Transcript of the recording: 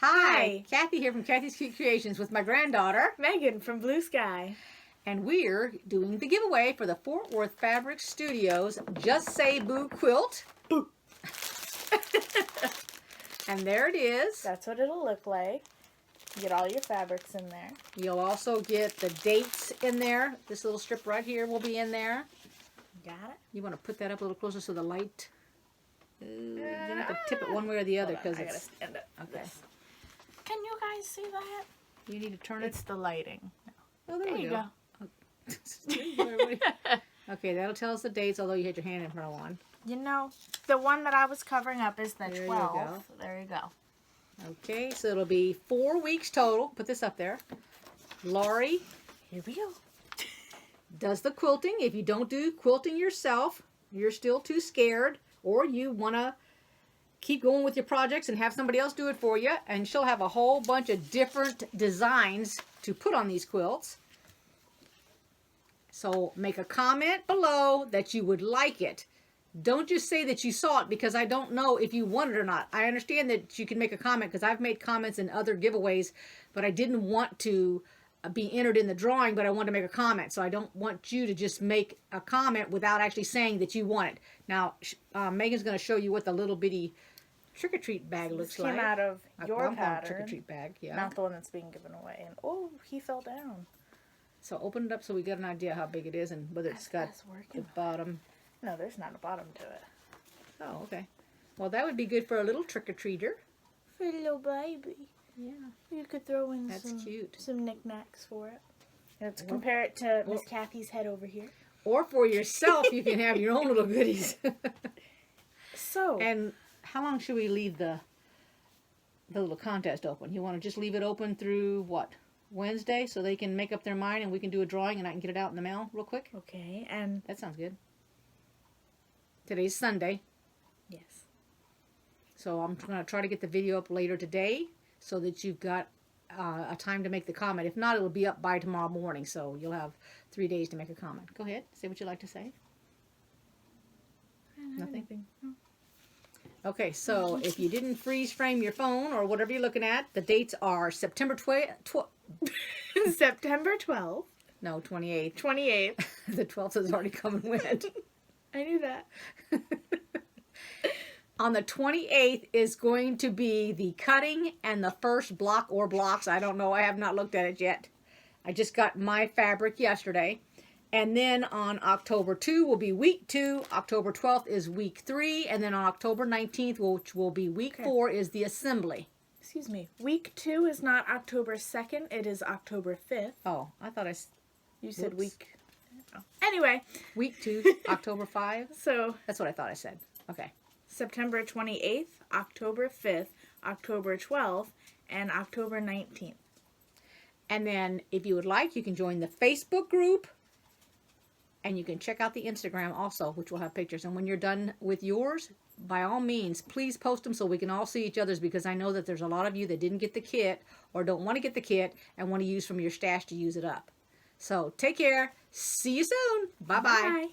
Hi, Kathy here from Kathy's Cute Creations with my granddaughter, Megan from Blue Sky. and we're doing the giveaway for the Fort Worth Fabric Studios Just Say Boo quilt. Boo! And there it is. That's what it'll look like. You get all your fabrics in there. You'll also get the dates in there. This little strip right here will be in there. Got it? You want to put that up a little closer so the light... you have to tip it one way or the other because I gotta it's... stand up. Okay. Can you guys see that? You need to turn it... It's the lighting. Oh, there There we you go. go. Okay, that'll tell us the dates, although you had your hand in front of one. You know, the one that I was covering up is the There you 12th. go. There you go. Okay, so it'll be 4 weeks total. Put this up there. Laurie Here we go. does the quilting. If you don't do quilting yourself, you're still too scared, or you want to keep going with your projects and have somebody else do it for you, and she'll have a whole bunch of different designs to put on these quilts. So make a comment below that you would like it. Don't just say that you saw it, because I don't know if you want it or not. I understand that you can make a comment because I've made comments in other giveaways, but I didn't want to be entered in the drawing, but I wanted to make a comment. So I don't want you to just make a comment without actually saying that you want it. Now, Megan's going to show you what the little bitty trick-or-treat bag looks like. Came out of your pattern. Trick-or-treat bag, yeah. Not the one that's being given away. And oh, he fell down. So open it up so we get an idea how big it is and whether it's got the bottom. No, there's not a bottom to it. Oh, okay. Well, that would be good for a little trick-or-treater. For a little baby. Yeah. You could throw in some knickknacks for it. Let's compare it to Miss Kathy's head over here. Or for yourself, you can have your own little goodies. So. And how long should we leave the little contest open? You want to just leave it open through, what, Wednesday, so they can make up their mind and we can do a drawing and I can get it out in the mail real quick? Okay, and... That sounds good. Today's Sunday. Yes. So I'm going to try to get the video up later today so that you've got a time to make the comment. If not, it'll be up by tomorrow morning, so you'll have 3 days to make a comment. Go ahead. Say what you'd like to say. Nothing? No. Okay, so if you didn't freeze frame your phone or whatever you're looking at, the dates are September September 12th. No, 28th. 28th. The 12th has already come and went. I knew that. On the 28th is going to be the cutting and the first block or blocks. I don't know. I have not looked at it yet. I just got my fabric yesterday. And then on October 2 will be week 2. October 12th is week 3. And then on October 19th, which will be week 4, is the assembly. Excuse me. Week 2 is not October 2nd. It is October 5th. Oh, I thought You said week. Oh. Anyway. Week 2, October 5. So. That's what I thought I said. Okay. September 28th, October 5th, October 12th, and October 19th. And then if you would like, you can join the Facebook group. And you can check out the Instagram also, which will have pictures. And when you're done with yours, by all means, please post them so we can all see each other's, because I know that there's a lot of you that didn't get the kit or don't want to get the kit and want to use from your stash to use it up. So take care. See you soon. Bye-bye. Bye.